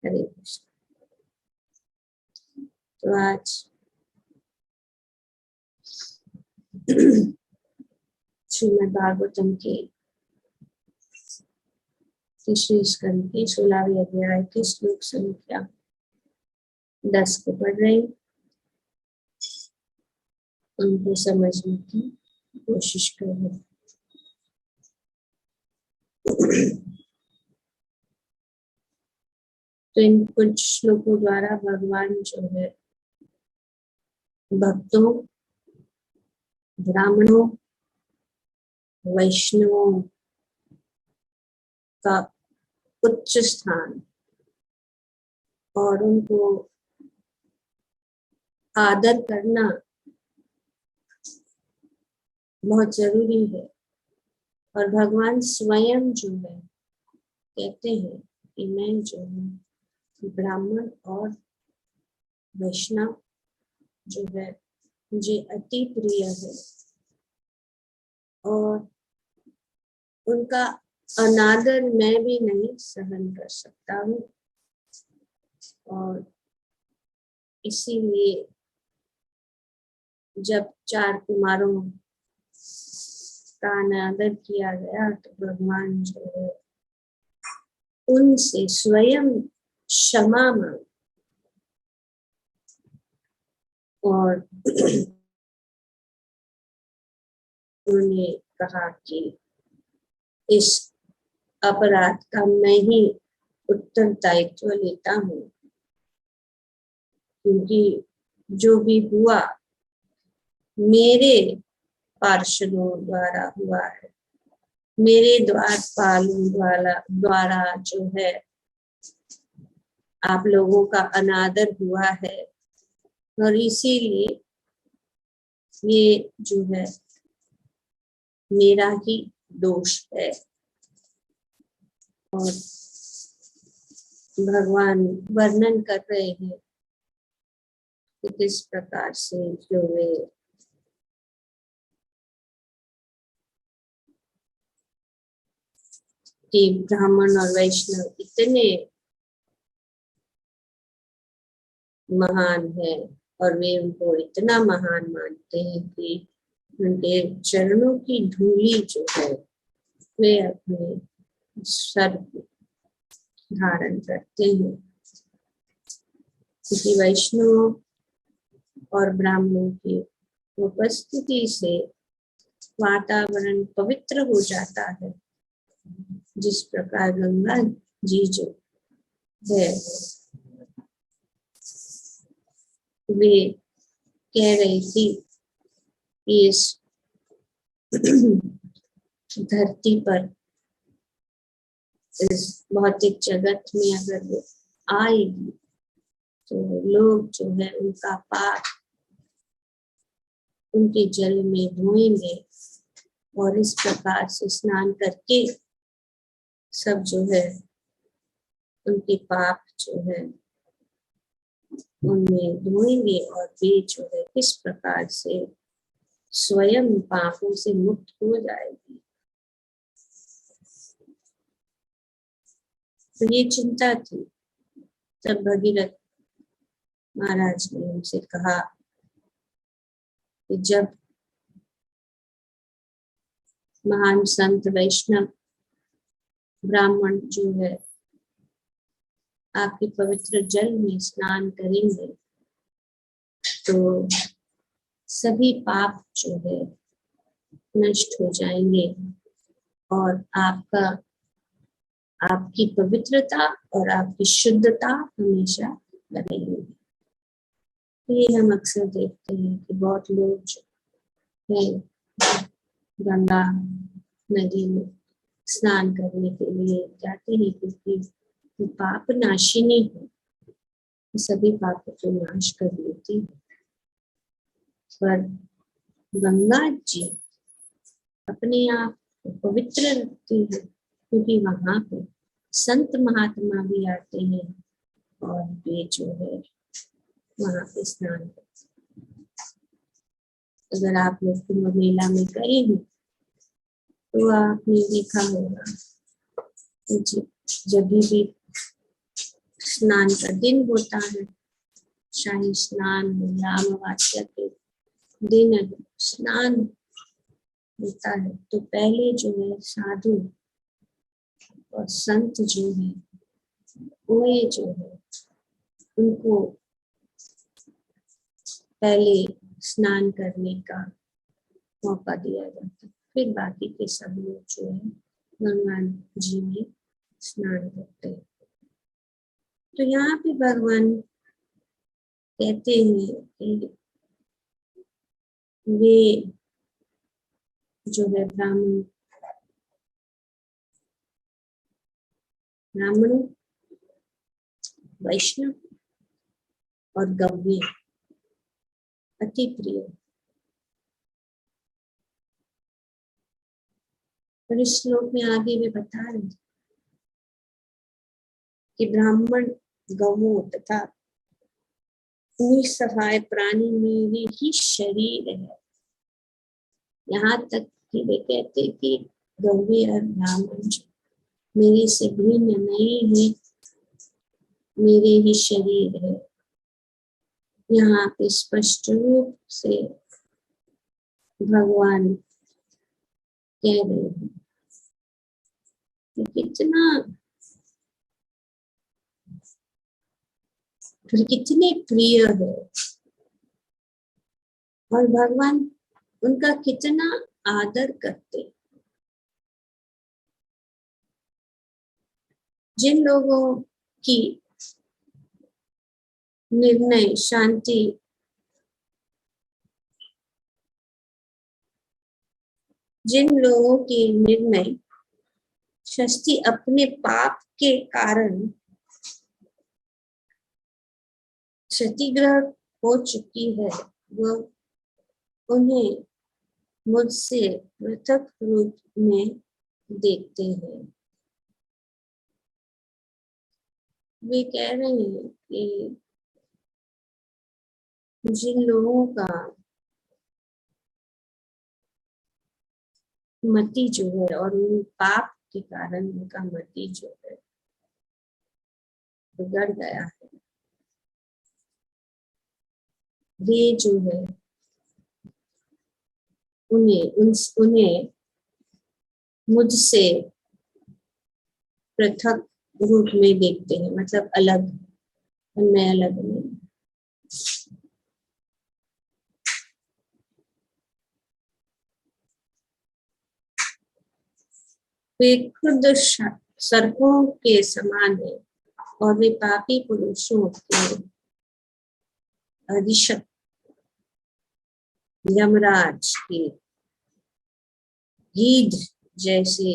हरे कृष्ण। तो आज श्रीमद् भागवतम के तीसरे स्कंद के 16वें अध्याय के श्लोक संख्या 10 को पढ़ रही, उनको समझने की कोशिश कर रहे। तो इन कुछ श्लोकों द्वारा भगवान जो है भक्तों, ब्राह्मणों, वैष्णवों का उच्च स्थान और उनको आदर करना बहुत जरूरी है। और भगवान स्वयं जो है कहते हैं कि मैं जो हूँ ब्राह्मण और वैष्णव जो है मुझे अति प्रिय है और उनका अनादर मैं भी नहीं सहन कर सकता हूँ। और इसीलिए जब 4 कुमारों का अनादर किया गया तो भगवान जो है उनसे स्वयं क्षमा मांग और उन्होंने कहा कि इस अपराध का मैं ही उत्तरदायित्व लेता हूँ, क्योंकि जो भी हुआ मेरे पार्षदों द्वारा हुआ है, मेरे द्वारपालों द्वारा जो है आप लोगों का अनादर हुआ है और इसीलिए ये जो है मेरा ही दोष है। और भगवान वर्णन कर रहे हैं कि किस प्रकार से जो वे कि ब्राह्मण और वैष्णव इतने महान है और वे उनको इतना महान मानते हैं कि उनके चरणों की धूली जो है वे अपने सर धारण करते हैं, क्योंकि वैष्णव और ब्राह्मणों की उपस्थिति से वातावरण पवित्र हो जाता है। जिस प्रकार गंगा जी जो है वे कह रही थी कि इस धरती पर इस भौतिक जगत में अगर वो आएगी तो लोग जो है उनका पाप उनके जल में धोएंगे और इस प्रकार से स्नान करके सब जो है उनके पाप जो है उनमें धोएंगे और वे जो है किस प्रकार से स्वयं पापों से मुक्त हो जाएगी। तो ये चिंता थी। तब भगीरथ महाराज ने उनसे कहा कि जब महान संत वैष्णव ब्राह्मण जो है आपके पवित्र जल में स्नान करेंगे तो सभी पाप जो है नष्ट हो जाएंगे और आपकी पवित्रता और आपकी शुद्धता हमेशा रहेगी। ये हम अक्सर देखते हैं कि बहुत लोग जो है गंगा नदी में स्नान करने के लिए जाते हैं क्योंकि वो पाप नाशिनी है, सभी पापों को नाश कर देती है। पर गंगा जी अपने आप को पवित्र रखती है क्योंकि वहां पर संत महात्मा भी आते हैं और वे जो है वहां पे स्नान करते हैं। अगर आप लोग कुंभ मेला में गए हैं तो आपने देखा होगा जब भी स्नान का दिन होता है, शाही स्नान या अमावस्या के दिन स्नान होता है, तो पहले जो है साधु और संत जो है वे जो है उनको पहले स्नान करने का मौका दिया जाता है, फिर बाकी के सब लोग जो है भगवान जी में स्नान करते हैं। तो यहाँ पे भगवान कहते हैं कि वे जो है ब्राह्मण, वैष्णव और गव्य अति प्रिय। और इस श्लोक में आगे वे बता रहे हैं कि ब्राह्मण, गौ तथा निसहाय प्राणी मेरे ही शरीर है। यहाँ तक कि वे कहते कि गौवे और ब्राह्मण मेरे से भिन्न नहीं है, मेरे ही शरीर है। यहाँ पे स्पष्ट रूप से भगवान कह रहे हैं कि कितने प्रिय है और भगवान उनका कितना आदर करते। जिन लोगों की निर्णय शांति जिन लोगों के निर्णय शक्ति अपने पाप के कारण क्षतिग्रस्त हो चुकी है, वह उन्हें मुझसे पृथक रूप में देखते हैं। वे कह रहे हैं कि जिन लोगों का मति जो है और उन पाप के कारण उनका मति जो है बिगड़ गया है, वे जो है उन्हें मुझसे पृथक रूप में देखते हैं, मतलब अलग, मैं अलग नहीं। वे खुद सर्पों के समान है और वे पापी पुरुषों के अधिशक यमराज के गीध जैसे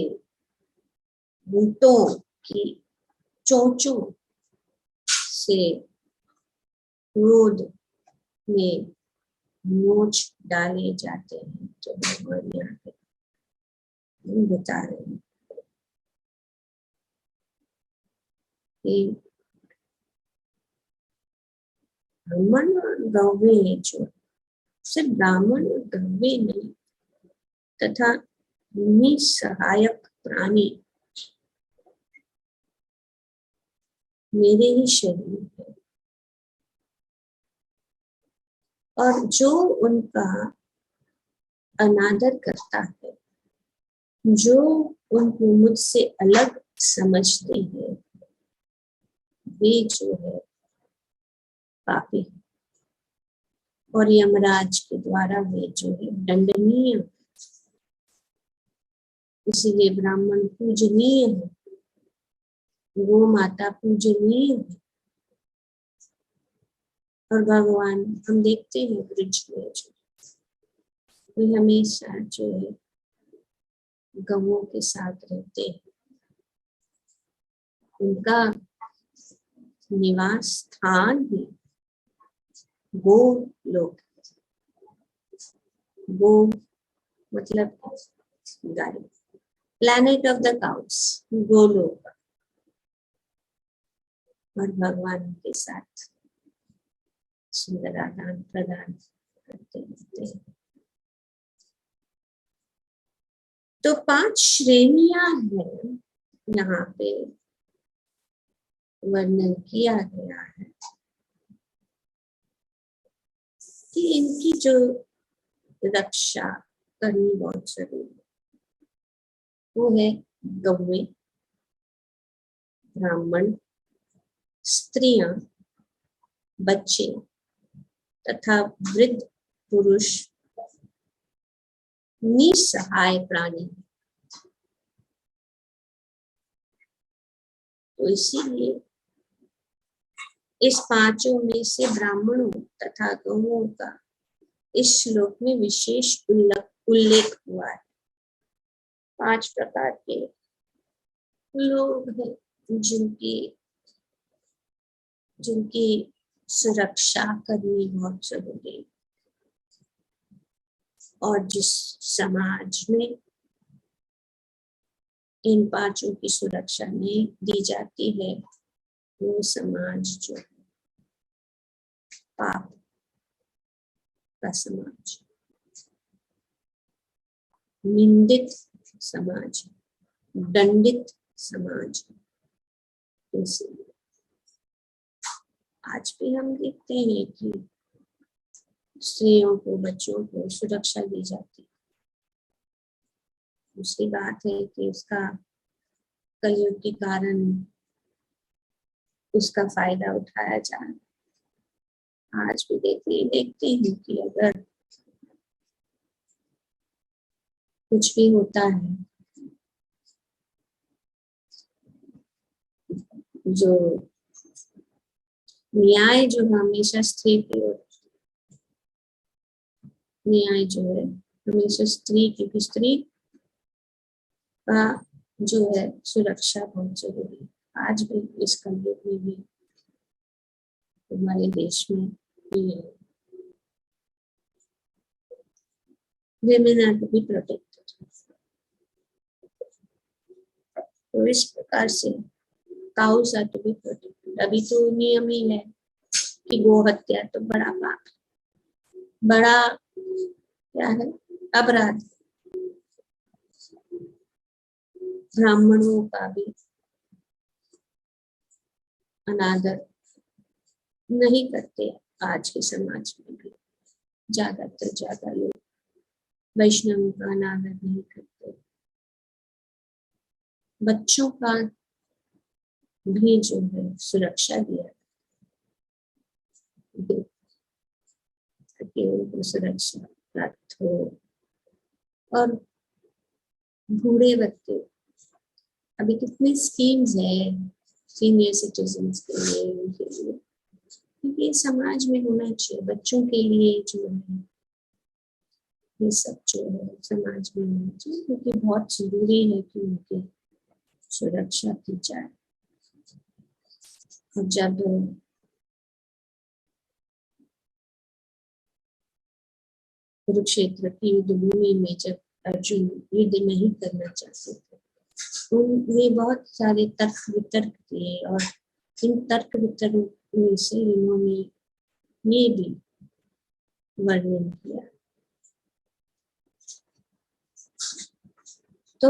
भूतों की चोंचों से क्रोध में नोच डाले जाते हैं। तो भगवान यहाँ पे बता रहे हैं कि ब्राह्मण और गौवे जो सिर्फ ब्राह्मण और गौवे नहीं तथा निसहायक प्राणी मेरे ही शरीर है, और जो उनका अनादर करता है, जो उनको मुझसे अलग समझते हैं, वे जो है पापी और यमराज के द्वारा वे जो है दंडनीय। इसीलिए ब्राह्मण पूजनीय है, गो माता पूजनीय है। और भगवान हम देखते हैं ब्रिज में जो वे हमेशा जो है गवों के साथ रहते हैं। उनका निवास स्थान ही गो लोक, गो मतलब गाय, planet of the cows, Golok. और भगवान के साथ सुंदर आदान प्रदान करते रहते हैं। तो 5 श्रेणियां हैं यहाँ पे वर्णन किया गया है कि इनकी जो रक्षा करनी बहुत जरूरी है, वो है गौएं, ब्राह्मण, स्त्रियां, बच्चे तथा वृद्ध पुरुष, निसहाय प्राणी। तो इसीलिए इस पांचों में से ब्राह्मणों तथा गौओं का इस श्लोक में विशेष उल्लेख हुआ है। 5 प्रकार के लोग हैं जिनकी सुरक्षा करनी बहुत जरूरी है, और जिस समाज में इन पांचों की सुरक्षा नहीं दी जाती है, वो समाज जो है पाप का समाज, निंदित समाज, दंडित समाज। इसलिए आज भी हम देखते हैं कि स्त्रियों को, बच्चों को सुरक्षा दी जाती है। दूसरी बात है कि उसका कलयुग के कारण उसका फायदा उठाया जा रहा है। आज भी देखते हैं कि अगर कुछ भी होता है, जो न्याय जो हमेशा स्त्री की ओर, न्याय जो है हमेशा स्त्री की, स्त्री का जो है सुरक्षा बहुत जरूरी है। आज भी इस कलयुग में भी हमारे देश में women are to be protected। तो इस प्रकार से cows are to be protected। अभी तो नियम ही है कि गो हत्या तो बड़ा पाप, बड़ा क्या है, अपराध। ब्राह्मणों का भी अनादर नहीं करते आज के समाज में भी। ज्यादा लोग वैष्णव का अनादर नहीं करते। बच्चों का भी जो है सुरक्षा दिया ताकि उनको सुरक्षा प्राप्त हो। और बूढ़े व्यक्ति, अभी कितनी स्कीम्स है सीनियर सिटीजन्स के लिए, उनके लिए, क्योंकि समाज में होना चाहिए। बच्चों के लिए जो है ये सब जो है समाज में होना चाहिए, क्योंकि बहुत जरूरी है कि उनकी सुरक्षा की जाए। और जब कुरुक्षेत्र की युद्ध भूमि में जब अर्जुन युद्ध नहीं करना चाहते थे, उनने बहुत सारे तर्क वितर्क दिए, और इन तर्क वितर्क में से इन्होंने ये भी वर्णन किया। तो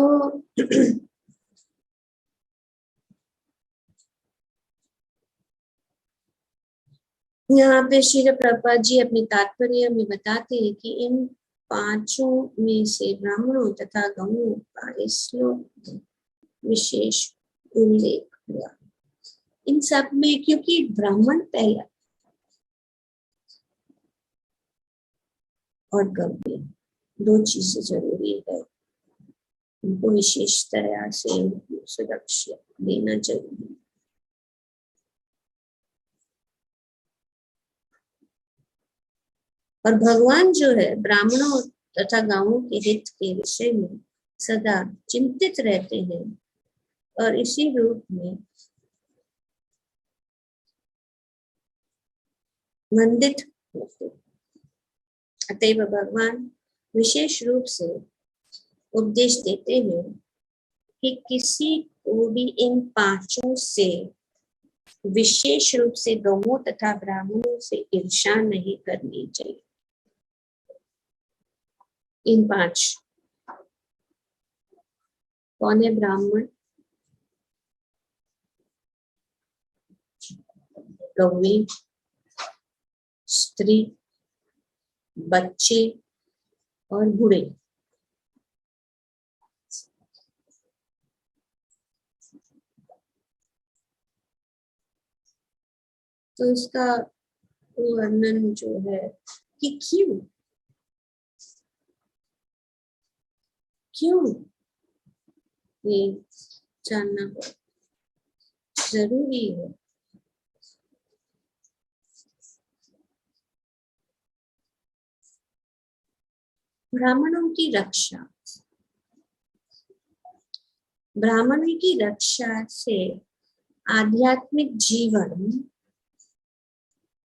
यहाँ पे श्री प्रभुपाद जी अपने तात्पर्य में बताते हैं कि इन पांचों में से ब्राह्मणों तथा गौओं का इस श्लोक में विशेष उल्लेख हुआ। इन सब में क्योंकि ब्राह्मण पहला और गौएं, दो चीजें जरूरी है, उनको विशेष तरह से सुरक्षा देना जरूरी है। और भगवान जो है ब्राह्मणों तथा गांवों के हित के विषय में सदा चिंतित रहते हैं, और इसी रूप में वंदित होते। अतएव भगवान विशेष रूप से उपदेश देते हैं कि किसी को भी इन पांचों से, विशेष रूप से गौओं तथा ब्राह्मणों से ईर्ष्या नहीं करनी चाहिए। इन पांच कौन है? ब्राह्मण, कौवे, स्त्री, बच्चे और बूढ़े। तो इसका वर्णन जो है कि क्यों ये जानना बहुत जरूरी है। ब्राह्मणों की रक्षा, ब्राह्मणों की रक्षा से आध्यात्मिक जीवन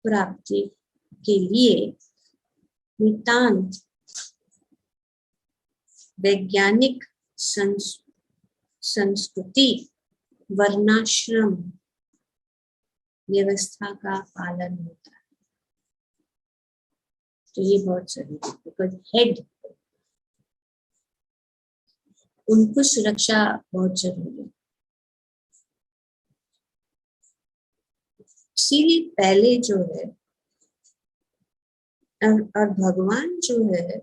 प्राप्ति के लिए नितांत वैज्ञानिक संस्कृति वर्णाश्रम व्यवस्था का पालन होता है। तो ये बहुत जरूरी है, बिकॉज हेड उनको सुरक्षा बहुत जरूरी है। इसीलिए पहले जो है और भगवान जो है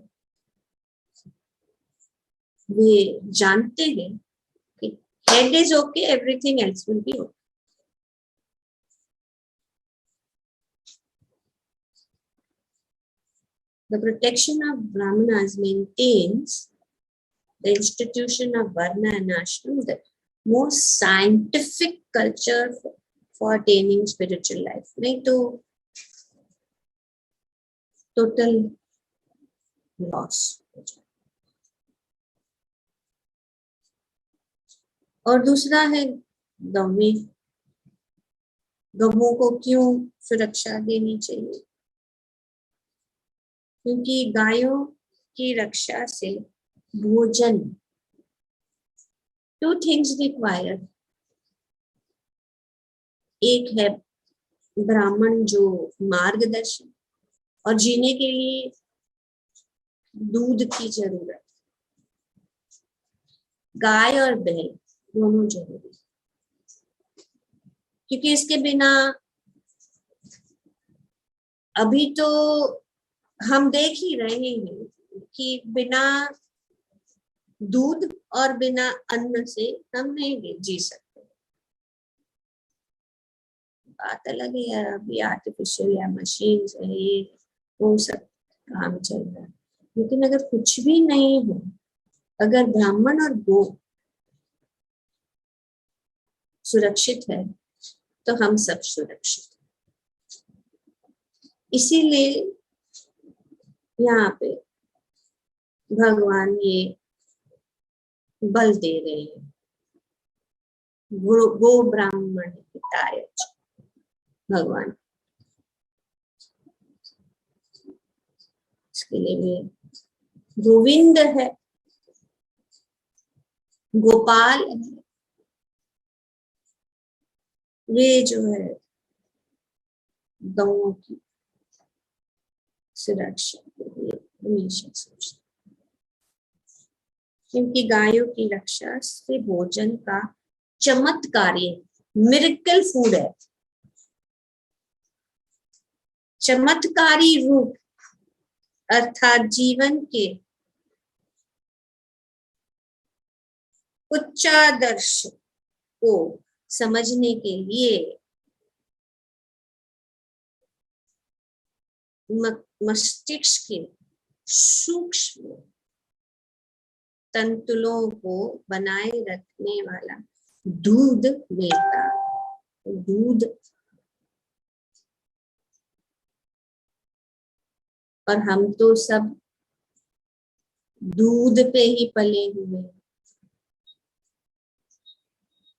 वे जानते हैं कि head is okay, everything else will be okay. The protection of Brahmanas maintains the institution of Varna and Ashram, the most scientific culture for attaining spiritual life. नहीं तो total loss हो जाए। और दूसरा है गौओं को क्यों सुरक्षा देनी चाहिए? क्योंकि गायों की रक्षा से भोजन, टू थिंग्स रिक्वायर्ड, एक है ब्राह्मण जो मार्गदर्शन, और जीने के लिए दूध की जरूरत। गाय और बैल दोनों जरूरी, क्योंकि इसके बिना अभी तो हम देख ही रहे हैं कि बिना दूध और बिना अन्न से हम नहीं जी सकते। बात अलग है यार, अभी आर्टिफिशियल या मशीन है, ये वो सब काम चल रहा है। लेकिन अगर कुछ भी नहीं हो, अगर ब्राह्मण और गो सुरक्षित है तो हम सब सुरक्षित। इसीलिए यहाँ पे भगवान ये बल दे रहे हैं, गो ब्राह्मण हिताय भगवान। इसके लिए भी गोविंद है, गोपाल है, वे जो है गौओं की सुरक्षा के लिए हमेशा सोचते, क्योंकि गायों की रक्षा से भोजन का चमत्कारी मिरेकल फूड है, चमत्कारी रूप, अर्थात जीवन के उच्चादर्श को समझने के लिए मस्तिष्क के सूक्ष्म तंतुओं को बनाए रखने वाला दूध देता। दूध, और हम तो सब दूध पे ही पले हुए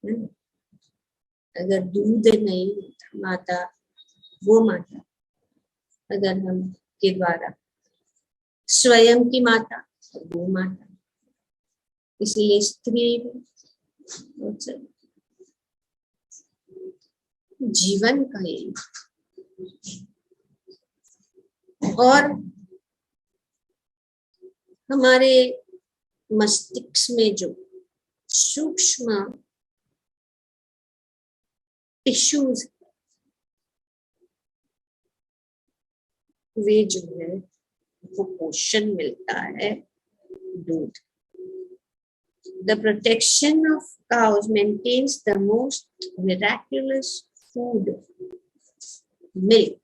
हैं। अगर दूध नहीं होता, माता वो माता अगर हम के द्वारा स्वयं की माता वो माता, इसलिए स्त्री जीवन का ही। और हमारे मस्तिष्क में जो सूक्ष्म टिश्यूज वे जो है वो पोषण मिलता है दूध। The protection of cows maintains the most miraculous food, milk,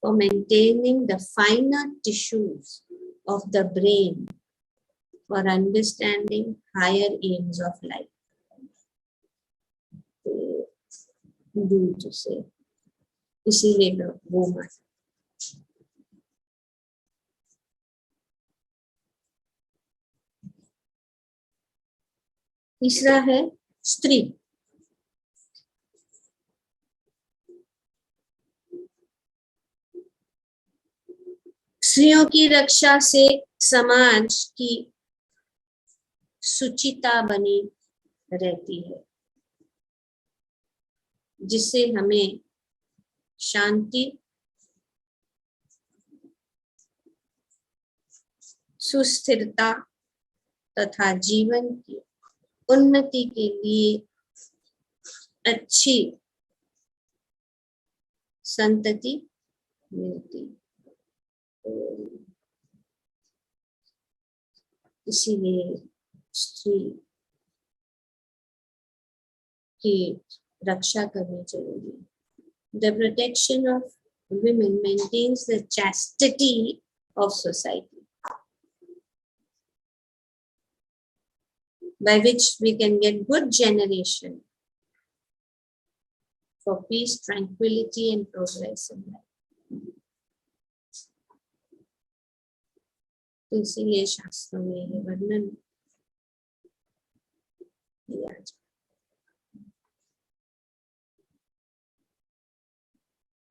for maintaining the finer tissues of the brain, for understanding higher aims of life. दूध से इसीलिए वो माता। तीसरा है स्त्री। स्त्रियों की रक्षा से समाज की सुचिता बनी रहती है, जिससे हमें शांति, सुस्थिरता तथा जीवन की उन्नति के लिए अच्छी संतति मिलती। इसीलिए स्त्री की रक्षा करनी चाहिए। The protection of women maintains the chastity of society, by which we can get good generation for peace, tranquility and progress in life. तो इसीलिए शास्त्रों में ये वर्णन किया जाता।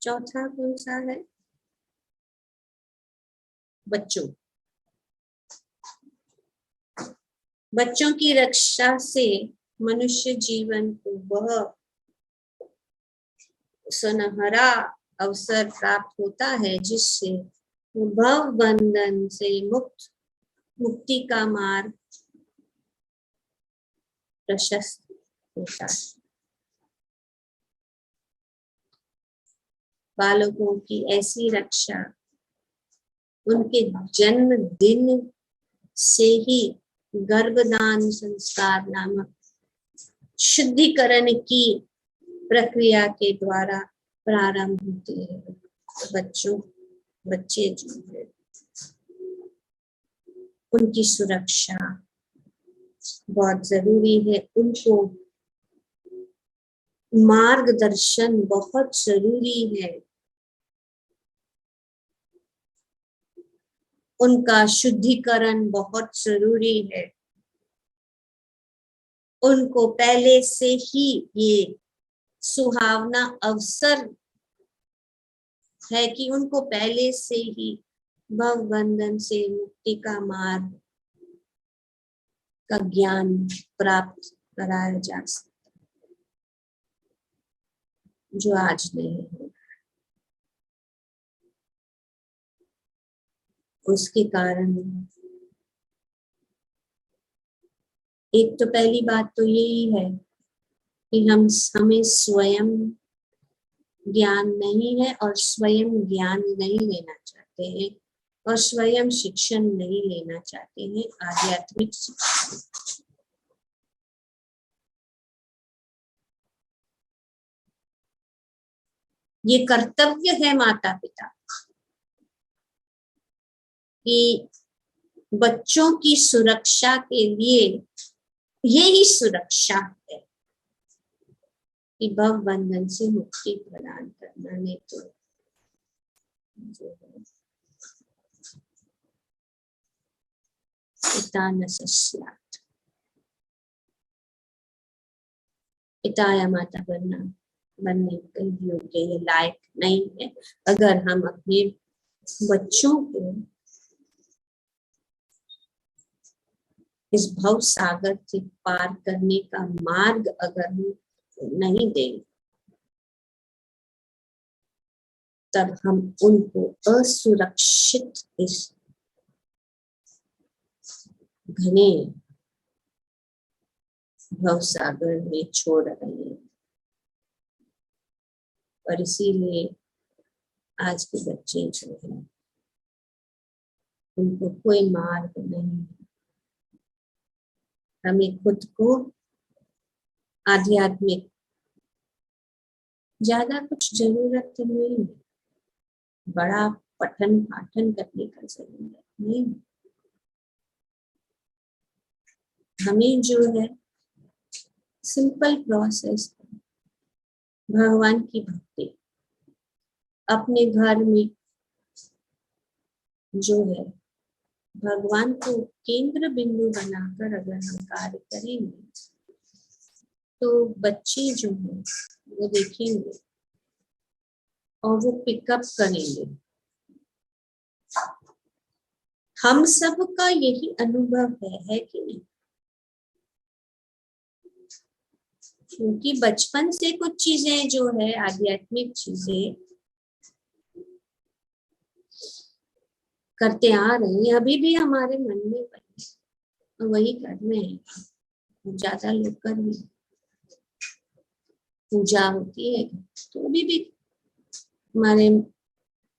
चौथा कौन सा है? बच्चों। बच्चों की रक्षा से मनुष्य जीवन को वह सुनहरा अवसर प्राप्त होता है जिससे भव बंधन से मुक्ति का मार्ग प्रशस्त होता है। बालकों की ऐसी रक्षा उनके जन्म दिन से ही गर्भदान संस्कार नामक शुद्धिकरण की प्रक्रिया के द्वारा प्रारंभ होती है। बच्चे जो है उनकी सुरक्षा बहुत जरूरी है, उनको मार्गदर्शन बहुत जरूरी है, उनका शुद्धिकरण बहुत जरूरी है। उनको पहले से ही ये सुहावना अवसर है कि उनको पहले से ही भव बंधन से मुक्ति का मार्ग का ज्ञान प्राप्त कराया जा सकता, जो आज नहीं है। उसके कारण एक तो पहली बात तो यही है कि हमें स्वयं ज्ञान नहीं है और स्वयं ज्ञान नहीं लेना चाहते हैं और स्वयं शिक्षण नहीं लेना चाहते हैं, आध्यात्मिक शिक्षण। ये कर्तव्य है माता पिता कि बच्चों की सुरक्षा के लिए यही सुरक्षा है कि भव बंधन से मुक्ति प्रदान करना। नहीं तो जो है पिता न सस्यात्, पिता या माता बनने के योग्य ये लायक नहीं है। अगर हम अपने बच्चों को इस भव सागर से पार करने का मार्ग अगर हम नहीं दें, तब हम उनको असुरक्षित इस घने भव सागर में छोड़ रहे हैं। और इसीलिए आज के बच्चे जो है उनको कोई मार्ग नहीं। हमें खुद को आध्यात्मिक ज्यादा कुछ जरूरत नहीं है, बड़ा पठन पाठन करने का जरूरत नहीं। हमें जो है सिंपल प्रोसेस, भगवान की भक्ति अपने घर में जो है भगवान को केंद्र बिंदु बनाकर अगर हम कार्य करेंगे तो बच्चे जो है वो देखेंगे और वो पिकअप करेंगे। हम सब का यही अनुभव है कि नहीं? क्योंकि बचपन से कुछ चीजें जो है आध्यात्मिक चीजें करते आ रहे हैं, अभी भी हमारे मन में वही कर रहे हैं। ज्यादा लोग कर रहे हैं, पूजा होती है तो अभी भी हमारे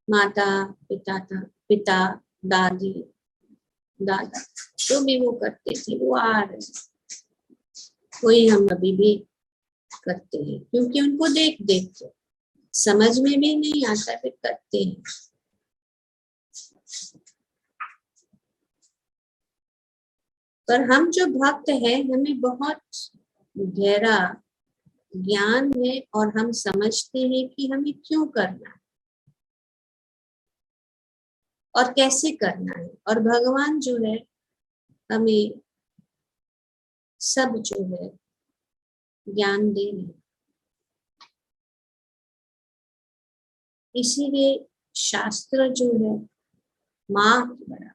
माता पिता दादी दादा जो भी वो करते थे वो आ रहे हैं, वही हम अभी भी करते हैं क्योंकि उनको देख के समझ में भी नहीं आता फिर करते हैं। पर हम जो भक्त हैं हमें बहुत गहरा ज्ञान है और हम समझते हैं कि हमें क्यों करना है और कैसे करना है, और भगवान जो है हमें सब जो है ज्ञान दे रहे। इसीलिए शास्त्र जो है माँ की बड़ा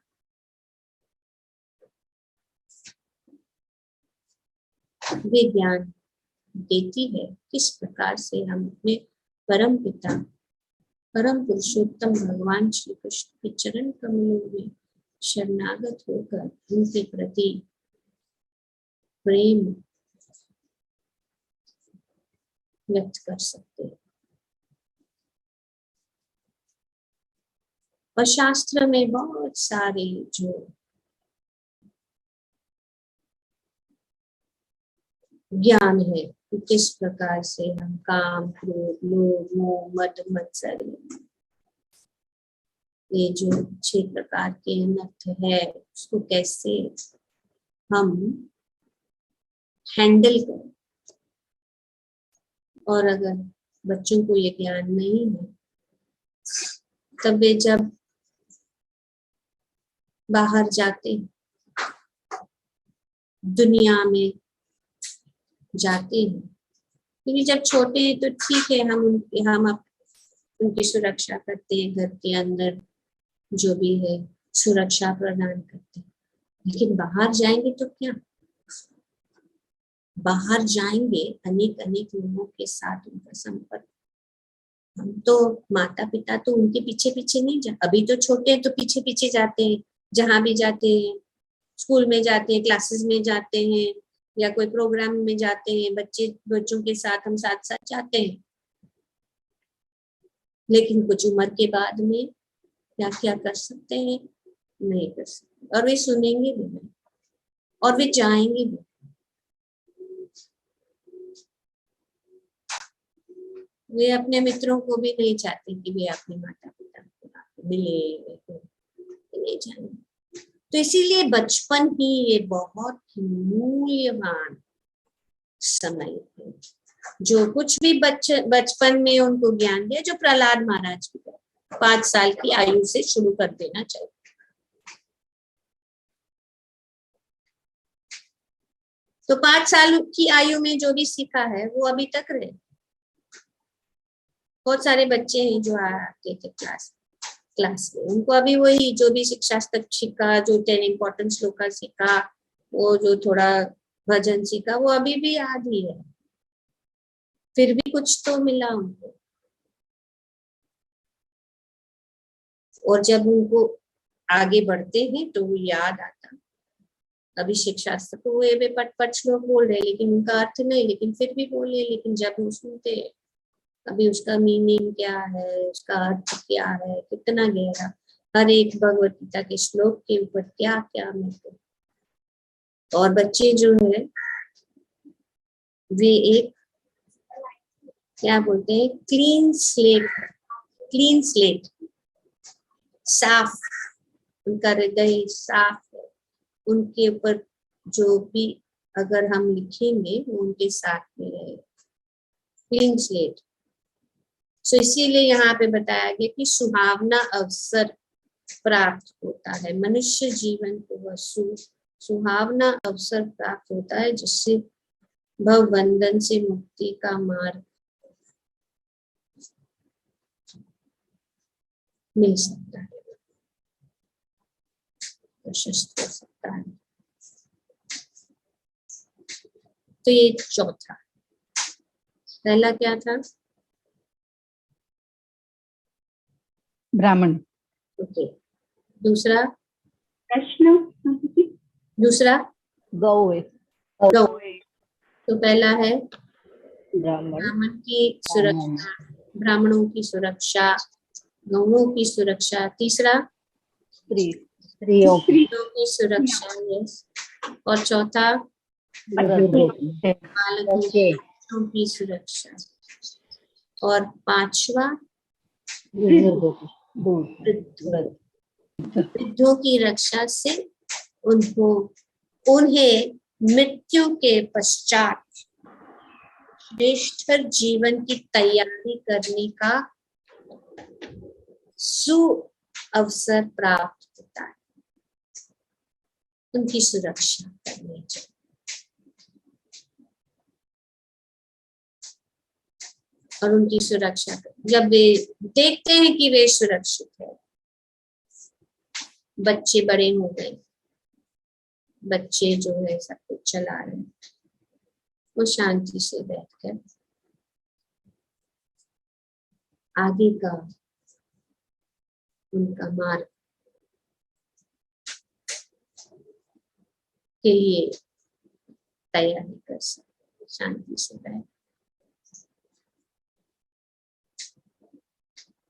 वे ज्ञान देती है किस प्रकार से हम अपने परम पिता परम पुरुषोत्तम भगवान श्री कृष्ण के चरण कमलों में शरणागत होकर उनके प्रति प्रेम व्यक्त कर सकते हैं। और शास्त्र में बहुत सारे जो ज्ञान है कि किस प्रकार से हम काम क्रोध लोभ मोह मद मत्सर ये जो 6 प्रकार के अनर्थ है उसको कैसे हम हैंडल करें। और अगर बच्चों को ये ज्ञान नहीं है तब वे जब बाहर जाते दुनिया में जाते हैं, क्योंकि जब छोटे हैं तो ठीक है हम उनकी सुरक्षा करते हैं, घर के अंदर जो भी है सुरक्षा प्रदान करते हैं, लेकिन बाहर जाएंगे तो क्या, बाहर जाएंगे अनेक लोगों के साथ उनका संपर्क। हम तो माता पिता तो उनके पीछे पीछे नहीं जा, अभी तो छोटे हैं तो पीछे पीछे जाते हैं, जहां भी जाते हैं, स्कूल में जाते हैं, क्लासेस में जाते हैं या कोई प्रोग्राम में जाते हैं, बच्चों के साथ हम साथ साथ जाते हैं। लेकिन कुछ उम्र के बाद में क्या क्या कर सकते हैं, नहीं कर सकते, और वे सुनेंगे भी नहीं और वे जाएंगे भी। वे अपने मित्रों को भी नहीं चाहते कि वे अपने माता पिता को मिले, नहीं जाएंगे। तो इसीलिए बचपन ही ये बहुत मूल्यवान समय है। जो कुछ भी बचपन में उनको ज्ञान दिया, जो प्रहलाद महाराज की 5 साल की आयु से शुरू कर देना चाहिए। तो 5 साल की आयु में जो भी सीखा है वो अभी तक रहे। बहुत सारे बच्चे हैं जो आते थे क्लास में, उनको अभी वही जो भी शिक्षा सीखा, जो 10 इम्पोर्टेंट श्लोका सीखा, वो जो थोड़ा भजन सीखा, वो अभी भी याद ही है, फिर भी कुछ तो मिला उनको। और जब उनको आगे बढ़ते हैं तो वो याद आता। अभी शिक्षा तो वो पट पट श्लोक बोल रहे लेकिन उनका अर्थ नहीं, लेकिन फिर भी बोले, लेकिन जब वो सुनते अभी उसका मीनिंग क्या है, उसका अर्थ क्या है, कितना गहरा, हर एक भगवत गीता के श्लोक के ऊपर क्या क्या महत्व। और बच्चे जो है वे एक क्या बोलते हैं, क्लीन स्लेट, साफ, उनका हृदय साफ है, उनके ऊपर जो भी अगर हम लिखेंगे वो उनके साथ में रहेगा, क्लीन स्लेट। सो इसीलिए यहाँ पे बताया गया कि सुहावना अवसर प्राप्त होता है, मनुष्य जीवन को वह सुहावना अवसर प्राप्त होता है जिससे भव बंधन से मुक्ति का मार्ग मिल सकता है, प्रशस्त हो सकता है। तो ये चौथा, पहला क्या था? ब्राह्मण। ओके, दूसरा प्रश्न, दूसरा गौ है। गौ। तो पहला है ब्राह्मण, ब्राह्मण की सुरक्षा, ब्राह्मणों की सुरक्षा, गौओं की सुरक्षा। तीसरा स्त्रियों की सुरक्षा, यस। और चौथा बालकों की सुरक्षा। और पांचवा वृद्धों की रक्षा से उन्हें मृत्यु के पश्चात श्रेष्ठ जीवन की तैयारी करने का अवसर प्राप्त होता है। उनकी सुरक्षा करनी चाहिए। और उनकी सुरक्षा जब वे देखते हैं कि वे सुरक्षित है, बच्चे बड़े हो गए, बच्चे जो है सब कुछ चला रहे हैं, वो शांति से बैठकर आगे का उनका मार्ग के लिए तैयारी कर सकते, शांति से बैठ।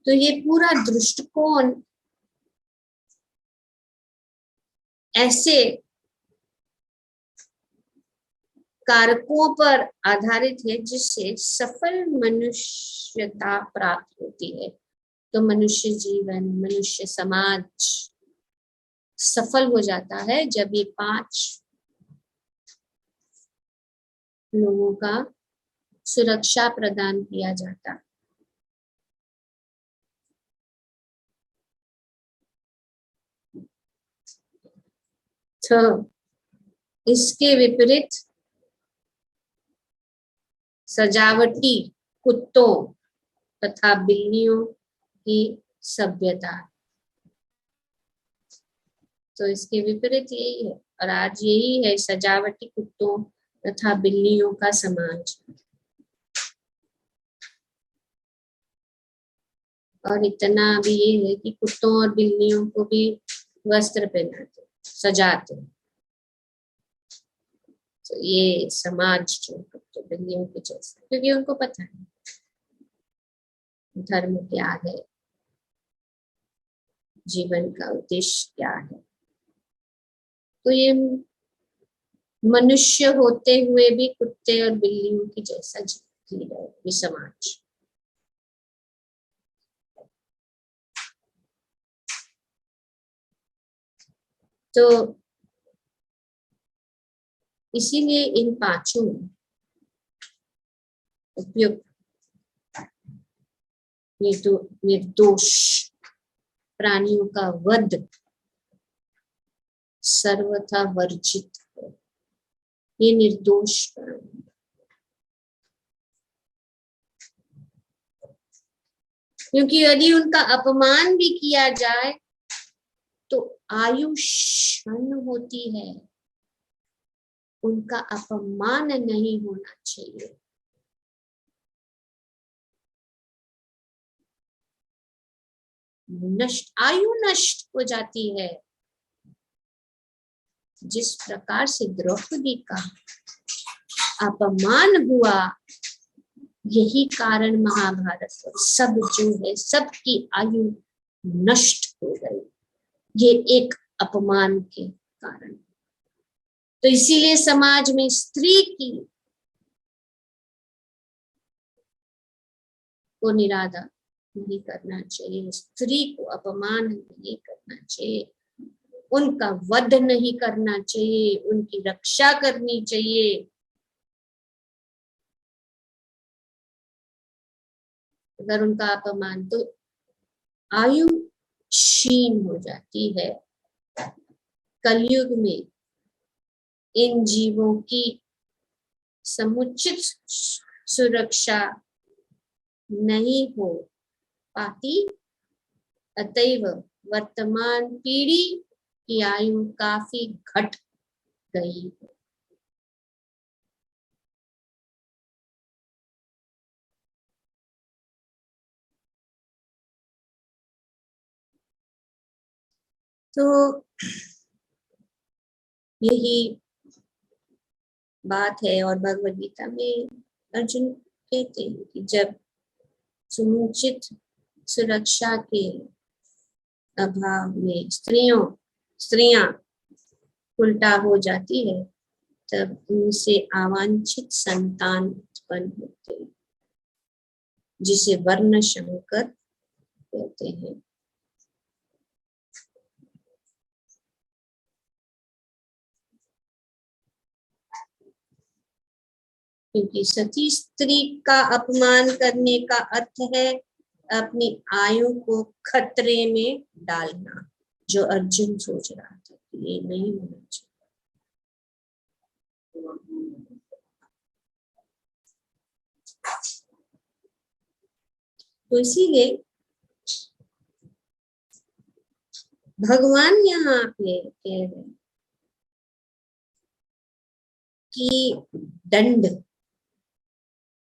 तो ये पूरा दृष्टिकोण ऐसे कारकों पर आधारित है जिससे सफल मनुष्यता प्राप्त होती है। तो मनुष्य जीवन, मनुष्य समाज सफल हो जाता है जब ये 5 लोगों का सुरक्षा प्रदान किया जाता है। तो इसके विपरीत सजावटी कुत्तों तथा बिल्लियों की सभ्यता, तो इसके विपरीत यही है। और आज यही है सजावटी कुत्तों तथा बिल्लियों का समाज। और इतना भी ये है कि कुत्तों और बिल्लियों को भी वस्त्र पहनाते, सजाते। तो ये समाज जो कुत्तों बिल्लियों के जैसा, क्योंकि उनको पता है धर्म क्या है, जीवन का उद्देश्य क्या है। तो ये मनुष्य होते हुए भी कुत्ते और बिल्लियों की जैसा जी रहा है ये समाज। तो इसीलिए इन 5 उपयुक्त निर्दोष प्राणियों का वध सर्वथा वर्जित है। ये निर्दोष प्राणी, क्योंकि यदि उनका अपमान भी किया जाए तो आयु क्षण होती है, उनका अपमान नहीं होना चाहिए। आयु नष्ट हो जाती है। जिस प्रकार से द्रौपदी का अपमान हुआ, यही कारण महाभारत और सब जो है सबकी आयु नष्ट हो गई, ये एक अपमान के कारण। तो इसीलिए समाज में स्त्री की को निरादर नहीं करना चाहिए, स्त्री को अपमान नहीं करना चाहिए, उनका वध नहीं करना चाहिए, उनकी रक्षा करनी चाहिए। अगर उनका अपमान, तो आयु क्षीण हो जाती है। कलयुग में इन जीवों की समुचित सुरक्षा नहीं हो पाती, अतएव वर्तमान पीढ़ी की आयु काफी घट गई है। तो यही बात है। और भगवद गीता में अर्जुन कहते हैं कि जब समुचित सुरक्षा के अभाव में स्त्रियां उल्टा हो जाती है, तब उनसे अवांछित संतान उत्पन्न होते हैं, जिसे वर्ण संकर कहते हैं। क्योंकि सती स्त्री का अपमान करने का अर्थ है अपनी आयु को खतरे में डालना, जो अर्जुन सोच रहा था कि ये नहीं होना चाहिए। तो इसीलिए भगवान यहाँ पे कह रहे हैं कि दंड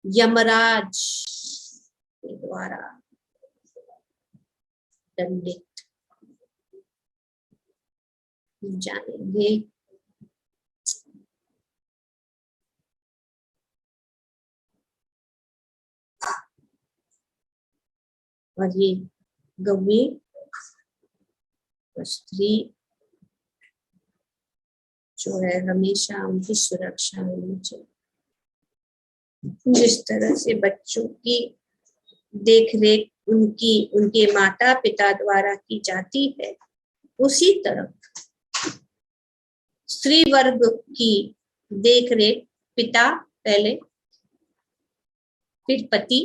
यमराज के द्वारा दंडित जानेंगे। और ये गौवें और स्त्री जो है हमेशा उनकी सुरक्षा होनी चाहिए। जिस तरह से बच्चों की देखरेख उनके माता पिता द्वारा की जाती है, उसी तरह स्त्री वर्ग की देखरेख पिता पहले, फिर पति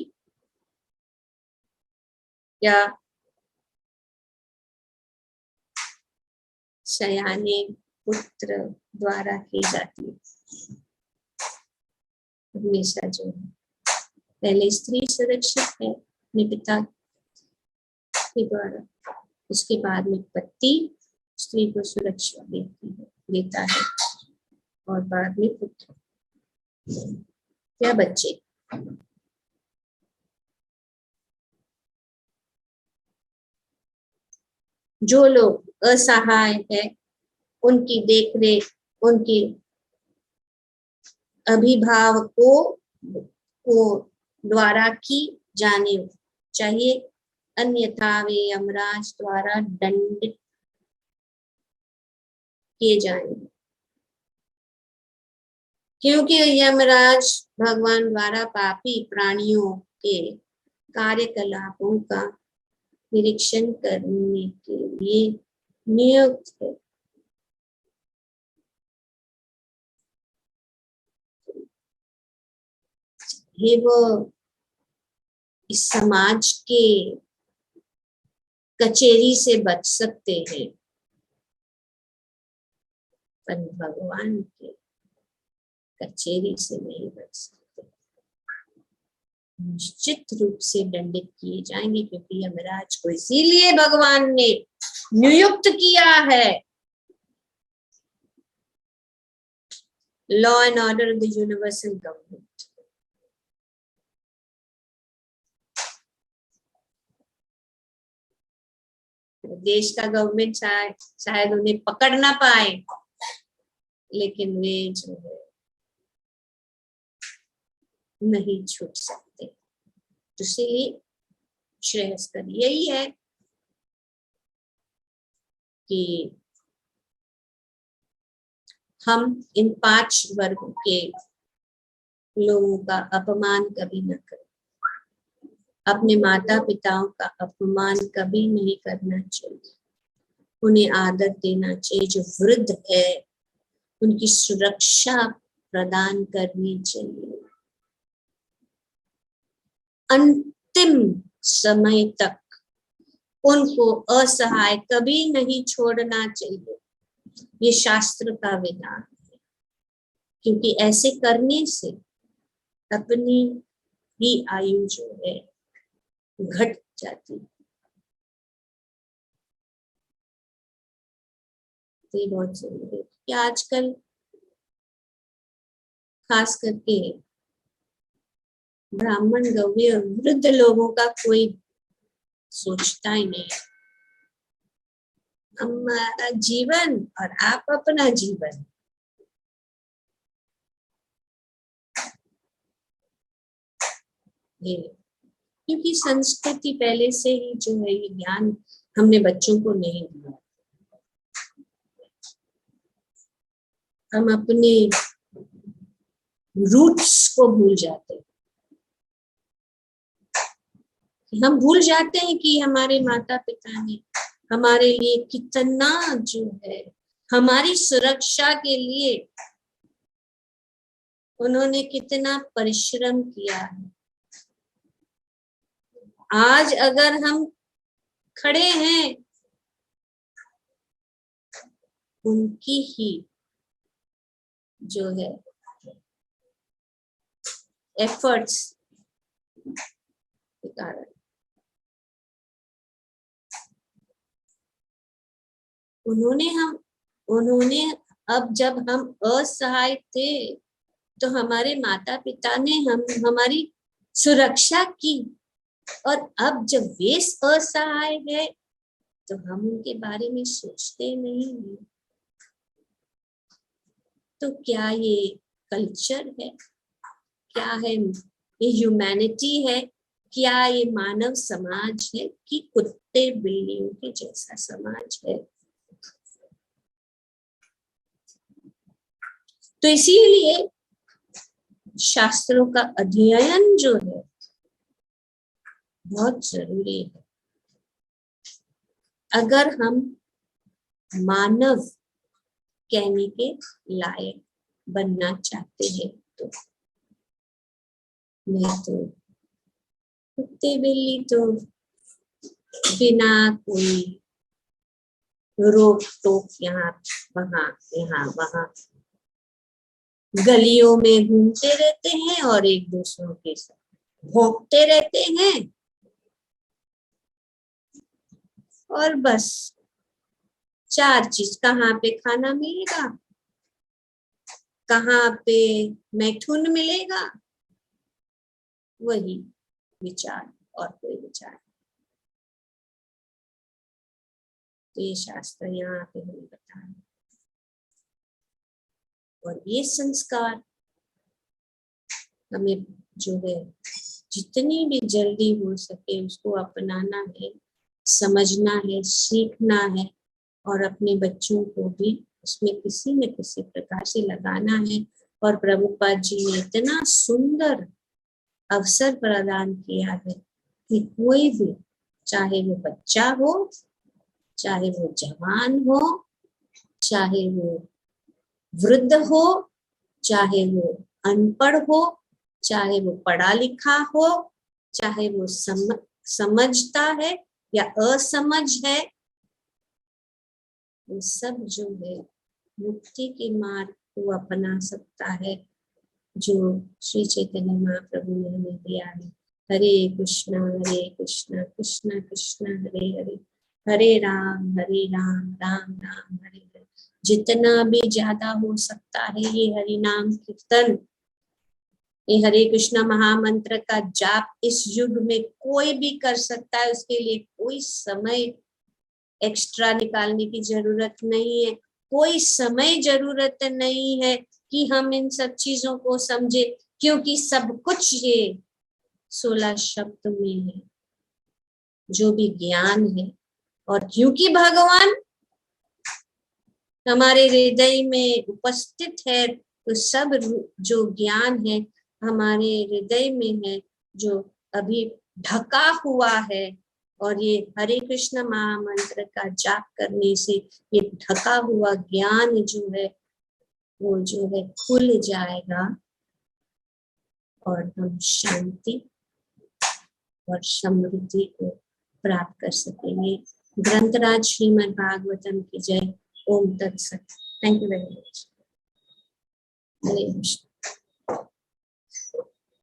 या सयाने पुत्र द्वारा की जाती है। हमेशा जो है पहले स्त्री सुरक्षित है अपने पिता के द्वारा, उसके बाद में पति स्त्री को सुरक्षा देता है, और बाद में पुत्र या बच्चे। जो लोग असहाय है उनकी देखरेख उनके अभिभावकों को द्वारा की जानी चाहिए, अन्यथा वे यमराज द्वारा दंडित किए जाएंगे। क्योंकि यमराज भगवान द्वारा पापी प्राणियों के कार्यकलापों का निरीक्षण करने के लिए नियुक्त है। ये वो इस समाज के कचेरी से बच सकते हैं, पर भगवान के कचेरी से नहीं बच सकते। निश्चित रूप से दंडित किए जाएंगे, क्योंकि यमराज को इसीलिए भगवान ने नियुक्त किया है। Law and order the universal government. देश का गवर्नमेंट शायद उन्हें पकड़ ना पाए, लेकिन वे जो है नहीं छूट सकते। तो इसीलिए श्रेयस्कर यही है कि हम इन 5 वर्गों के लोगों का अपमान कभी न करें, अपने माता पिताओं का अपमान कभी नहीं करना चाहिए, उन्हें आदर देना चाहिए। जो वृद्ध है उनकी सुरक्षा प्रदान करनी चाहिए, अंतिम समय तक उनको असहाय कभी नहीं छोड़ना चाहिए। ये शास्त्र का विधान है, क्योंकि ऐसे करने से अपनी ही आयु जो है घट जाती है। तो ये बहुत जरूरी है कि आजकल खास करके ब्राह्मण गव्य वृद्ध लोगों का कोई सोचता ही नहीं। हमारा जीवन और आप अपना जीवन, ये क्योंकि संस्कृति पहले से ही जो है ये ज्ञान हमने बच्चों को नहीं दिया। हम अपने रूट्स को भूल जाते हैं। हम भूल जाते हैं कि हमारे माता पिता ने हमारे लिए कितना जो है हमारी सुरक्षा के लिए उन्होंने कितना परिश्रम किया है। आज अगर हम खड़े हैं उनकी ही जो है एफर्ट्स के कारण। उन्होंने अब जब हम असहाय थे तो हमारे माता पिता ने हमारी सुरक्षा की, और अब जब वे असहाय है तो हम उनके बारे में सोचते नहीं हैं। तो क्या ये कल्चर है? क्या है ये ह्यूमैनिटी है? क्या ये मानव समाज है कि कुत्ते बिल्लियों के जैसा समाज है? तो इसीलिए शास्त्रों का अध्ययन जो है बहुत जरूरी है। अगर हम मानव कहने के लायक बनना चाहते हैं तो, नहीं तो कुत्ते बिल्ली तो बिना कोई रोक टोक यहाँ वहां गलियों में घूमते रहते हैं और एक दूसरों के साथ भौंकते रहते हैं, और बस 4 चीज, कहाँ पे खाना मिलेगा, कहाँ पे मैथुन मिलेगा, वही विचार और कोई विचार। तो ये शास्त्र यहाँ पे हमें बता रहे, और ये संस्कार हमें जो है जितनी भी जल्दी हो सके उसको अपनाना है, समझना है, सीखना है, और अपने बच्चों को भी उसमें किसी न किसी प्रकार से लगाना है। और प्रभुपाद जी ने इतना सुंदर अवसर प्रदान किया है कि कोई भी, चाहे वो बच्चा हो, चाहे वो जवान हो, चाहे वो वृद्ध हो, चाहे वो अनपढ़ हो, चाहे वो पढ़ा लिखा हो, चाहे वो समझता है या असमझ है, वो सब जो है मुक्ति के मार्ग को अपना सकता है जो श्री चैतन्य महाप्रभु ने हमें दिया है। हरे कृष्णा कृष्ण कृष्ण हरे हरे, हरे राम राम राम हरे हरे। जितना भी ज्यादा हो सकता है ये हरि नाम कीर्तन, ये हरे कृष्ण महामंत्र का जाप इस युग में कोई भी कर सकता है। उसके लिए कोई समय एक्स्ट्रा निकालने की जरूरत नहीं है, कोई समय जरूरत नहीं है कि हम इन सब चीजों को समझे, क्योंकि सब कुछ ये 16 शब्द में है, जो भी ज्ञान है। और क्योंकि भगवान हमारे हृदय में उपस्थित है, तो सब जो ज्ञान है हमारे हृदय में है, जो अभी ढका हुआ है। और ये हरे कृष्ण महामंत्र का जाप करने से ये ढका हुआ ज्ञान जो है वो जो है खुल जाएगा और हम शांति और समृद्धि को प्राप्त कर सकेंगे। ग्रंथराज श्रीमद् भागवतम की जय। ओम तत्सत। Thank you very much. Hare Krishna.